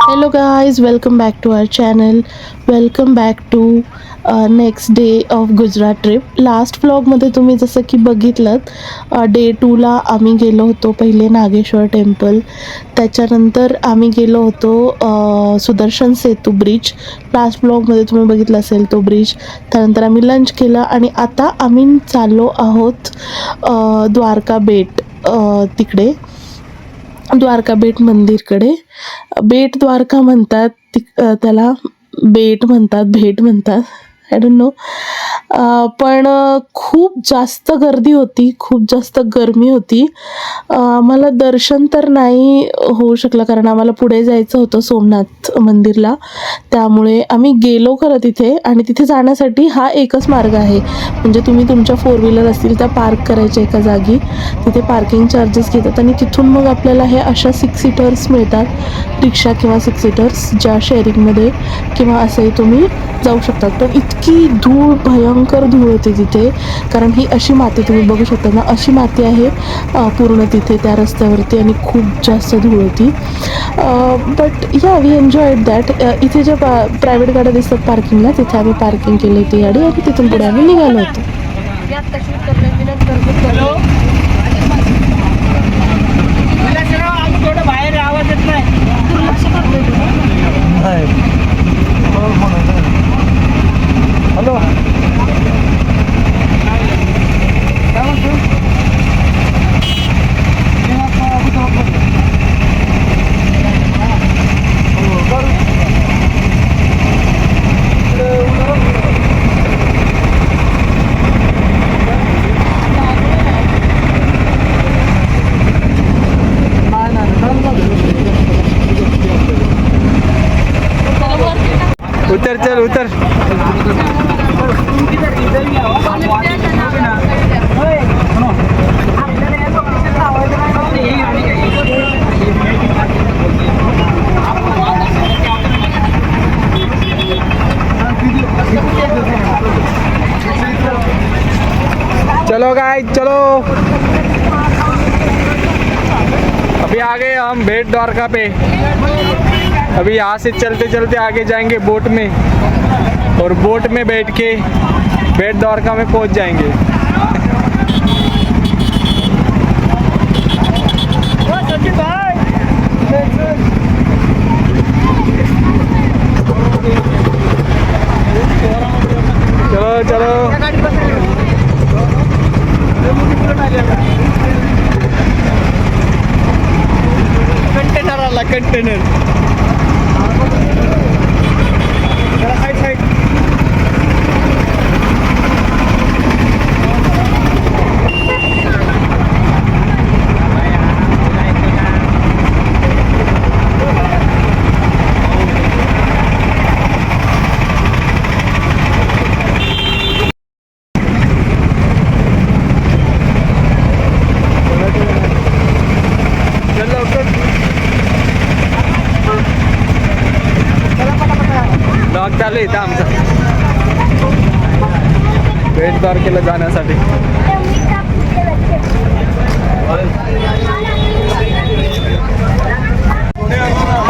Hello guys, welcome back to our channel. Welcome back to next day of Gujarat trip. Last व्लॉगमध्ये तुम्ही जसं की बघितलं डे 2ला आम्ही गेलो होतो पहिले नागेश्वर टेम्पल, त्याच्यानंतर आम्ही गेलो होतो सुदर्शन सेतू ब्रिज. लास्ट व्लॉगमध्ये तुम्ही बघितलं असेल तो ब्रिज. त्यानंतर आम्ही लंच केलं आणि आता आम्ही चाललो आहोत द्वारका बेट तिकडे, द्वारका बेट मंदिरकडे. बेट द्वारका म्हणतात, त्याला बेट म्हणतात, भेट म्हणतात, आय डोंट नो. पण खूप जास्त गर्दी होती, खूप जास्त गरमी होती. आम्हाला दर्शन तर नाही होऊ शकलं कारण आम्हाला पुढे जायचं होतं सोमनाथ मंदिरला. त्यामुळे आम्ही गेलो खरं तिथे, आणि तिथे जाण्यासाठी हा एकच मार्ग आहे. म्हणजे तुम्ही तुमच्या 4 व्हीलर असतील त्या पार्क करायच्या एका जागी, तिथे पार्किंग चार्जेस घेतात आणि तिथून मग आपल्याला हे अशा 6 सीटर्स मिळतात, रिक्षा किंवा 6 सीटर्स, ज्या शेअरिंगमध्ये किंवा असंही तुम्ही जाऊ शकतात. पण इतकी धूळ, भयंकर धूळ होती तिथे, कारण ही अशी माती तुम्ही बघू शकता ना, अशी माती आहे पूर्ण तिथे त्या रस्त्यावरती, आणि खूप जास्त धूळ होती. बट या वी एन्जॉयड दॅट. इथे ज्या प्रायव्हेट गाड्या दिसतात पार्किंगला, तिथे आम्ही पार्किंग केली होती गाडी आणि तिथून पुढे आम्ही निघालो होतो. बाहेर आवाज येत नाही. हॅलो, काय म्हणतो? उतर, चल उतर. चलो गाइस, चलो. अभी आ गए हम भेट द्वारका पे. अभी यहाँ से चलते चलते आगे जाएंगे बोट में, और बोट में बैठ के भेट द्वारका में पहुँच जाएंगे. चलो चलो. कंटेनर आला, कंटेनर. ब्लॉग चालू आहे आमचा भेट द्वारकेला जाण्यासाठी.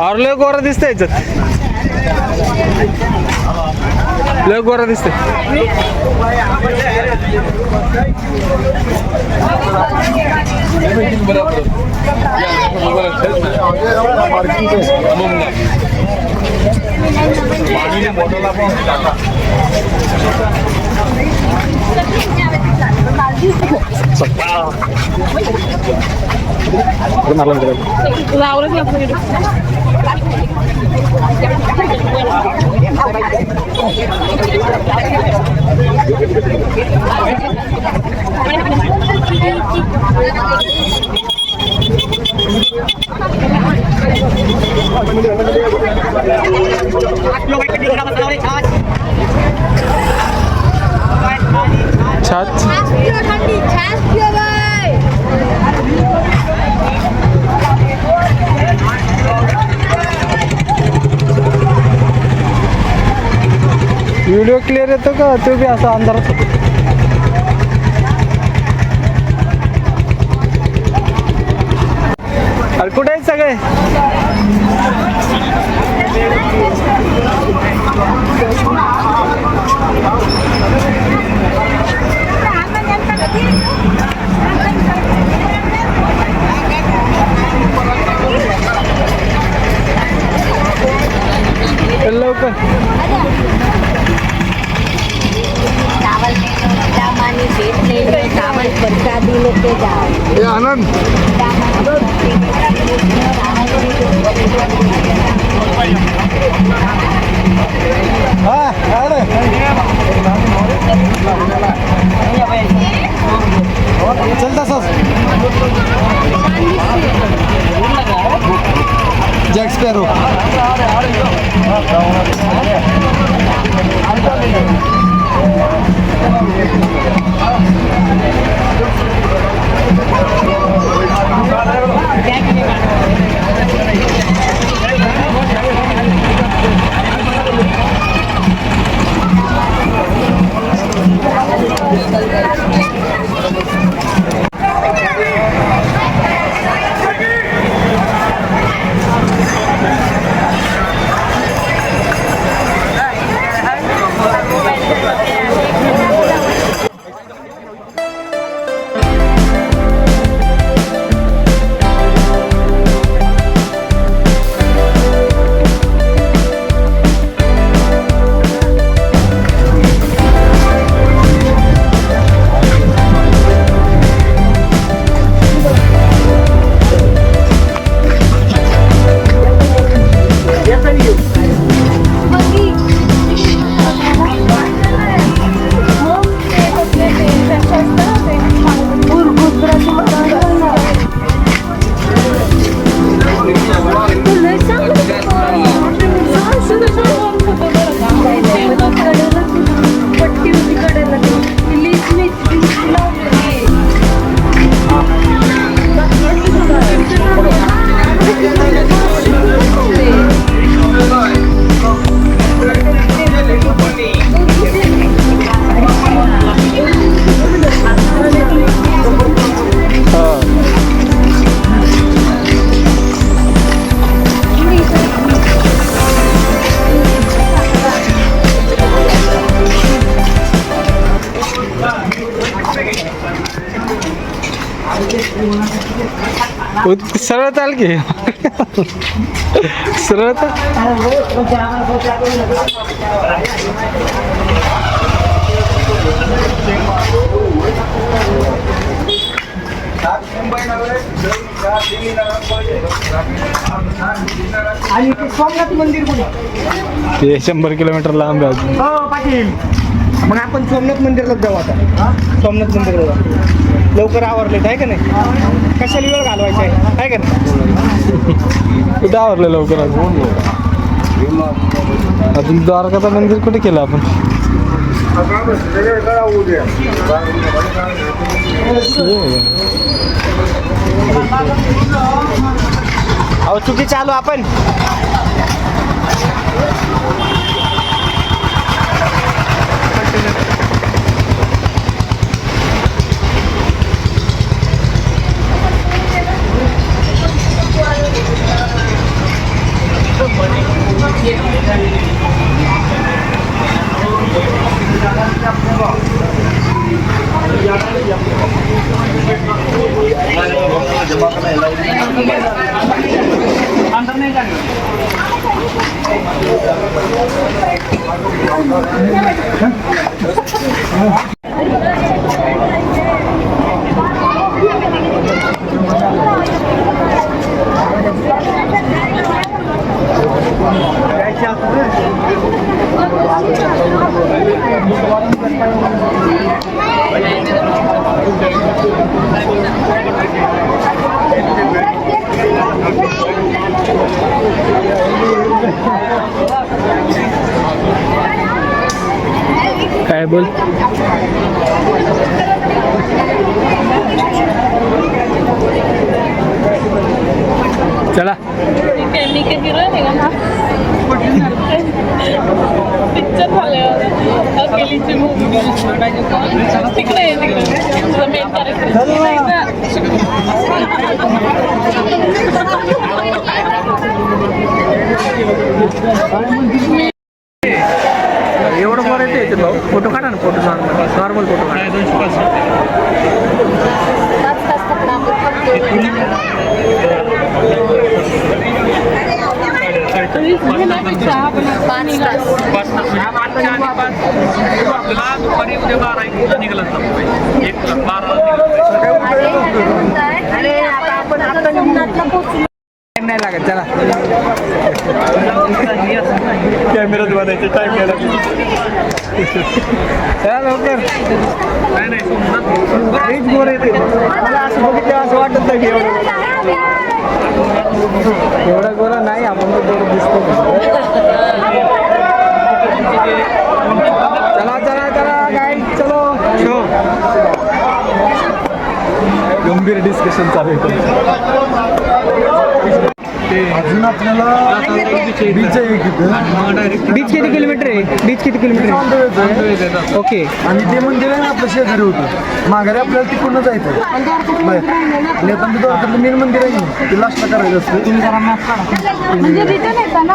और लय गोरा दिसतंय याच्यात, लय गोरा दिसतंय. व्हिडिओ क्लिअर येतो का? तो बी असा अंधारात होतो. अरे कुठे आहेत सगळे? चल लवकर. चावल दामानी भेट ले चावल प्रसादी लेके जाओ. आनंद चल तसंच जॅक स्पॅरो. सरळ चाल की सरळ आणि ते सोमनाथ मंदिर कुठे? ते 100 किलोमीटर लांब आहे अजून. हो पाटील, मग आपण सोमनाथ मंदिरला जाऊ आता. सोमनाथ मंदिरला जाऊ. लवकर आवरलेत आहे का नाही? कशाला वेळ घालवायचा आहे का नाही? कुठं आवरलं लवकर अजून द्वारकाचं मंदिर कुठे केलं आपण? अहो चुकी चालू आपण. काय बोल. चला पिक्चर गेलीची मूवी तिकडे मेन कॅरेक्टर घेतो भाऊ फोटो काढा ना फोटो नॉर्मल फोटो काढा 250 दुपारी उद्या 12 निघाला नाही लागत चला कॅमेरात बनायचं टाईम केला चला लवकर नाही गोर येते मला असं बघितलं असं वाटत नाही की एवढा गोरा नाही आपण तेवढं दिसतो चला चला चला गाईड चलो शो गंभीर डिस्कशन चालू आहे अजून आपल्याला बीच आहे बीच किती किलोमीटर आहे बीच किती किलोमीटर आहे ओके आणि ते मंदिर आहे ना आपलं शेजारी होतं माघारी आपल्याला तिकडून जायचं बाहेर आणि आता मी द्वारकातलं मेन मंदिर आहे ना ते लास्टला करायचं असतं म्हणजे रिटर्न येता ना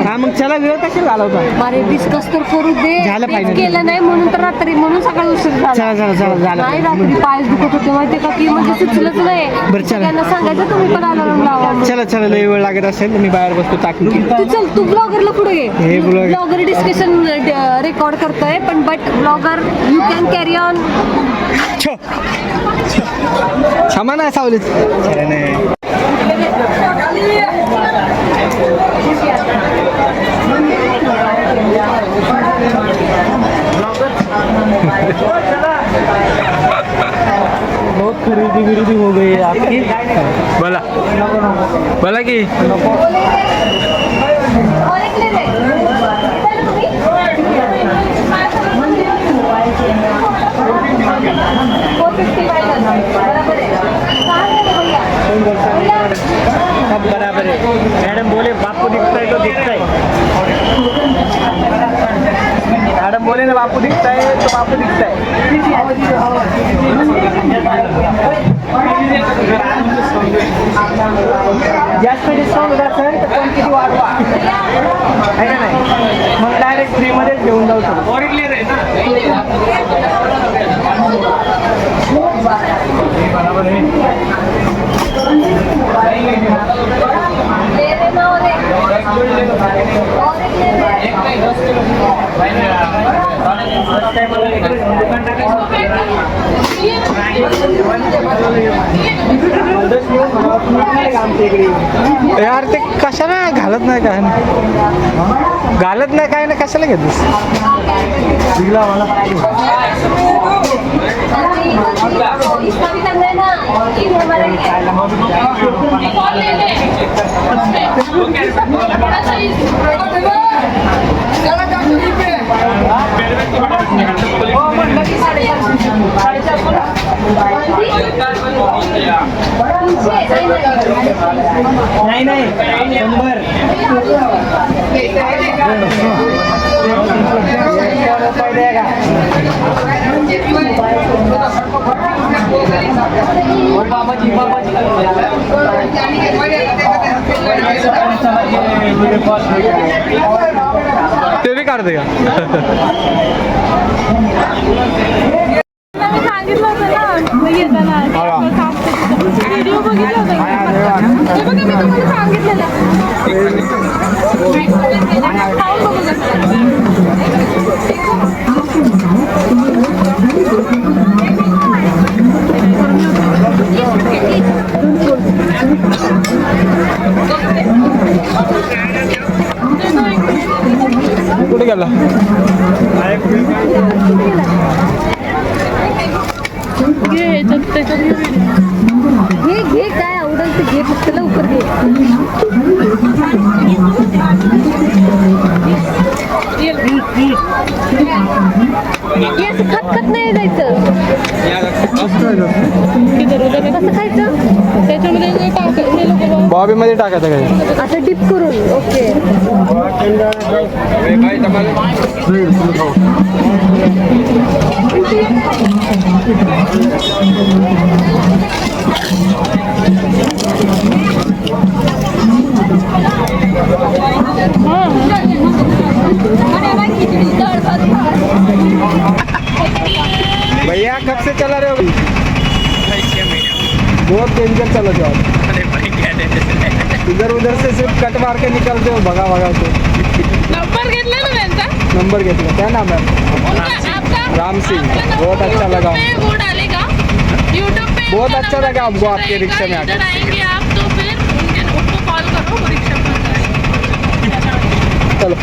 हा मग चला वेळ कशाला आला होता अरे डिस्कस तर करू दे झालं पाहिजे. तेच केलं नाही म्हणून तर रात्री म्हणून सकाळी उशीर झाला चला चला चला झालं नाही रात्री पाय दुखत होते माहिती का की म्हणजे सुचलंच नाही बरं, चला. त्यांना सांगायचं तुम्ही पण अलार्म लावा म्हणून. चला चला लई वेळ लागत असेल तर मी बाहेर बसतो टाकून तू चल तू ब्लॉगरला पुढे हे घे blogger. ब्लॉगर डिस्कशन रेकॉर्ड करतोय पण but blogger you can carry on क्षमा नाही सावलीत बहुत खरीदी हो गई है आपकी बोला बोला की सब बराबर है मैडम बोले बापू दिखता है तो दिखता है मैडम बोले ना बापू दिखता है तो बापू दिखता है जास्त डिस्काउंट होता सर तर पण किती वाढवा आहे का नाही मग डायरेक्ट फ्रीमध्येच घेऊन जाऊ शकतो बरोबर आहे यार ते कशाला घालत नाही काय घालत नाही काय ना कशाला घेतोस नाही नाही 100 ते भी काढ दे का सांगितलं होतं ना येताना व्हिडिओ बघितला होता हे बघा मी तुम्हाला सांगितलेलं खाऊन बघू कुठे गेला घे घे काय आवडेल ते घे फक्त लवकर घे खतखत नाही जायचं कसं खायचं त्याच्यामध्ये बॉबी मध्ये टाकायचं काय असं डिप करून ओके बहुत डेंजर चलते हो आप। इधर उधर से सिर्फ कट मार के निकलते हो भगा भगा के। नंबर घेतला ना त्यांचा? नंबर घेतला, क्या नाम है? उनका आपका राम सिंह। आपका नंबर बहुत अच्छा लगा। YouTube पे वो डालेगा YouTube पे बहुत उनका अच्छा नंबर लगा हमको आपके रहेगा, रिक्शे में आके। इधर आएंगे आप तो फिर उनको कॉल करो, वो रिक्शा पर चलो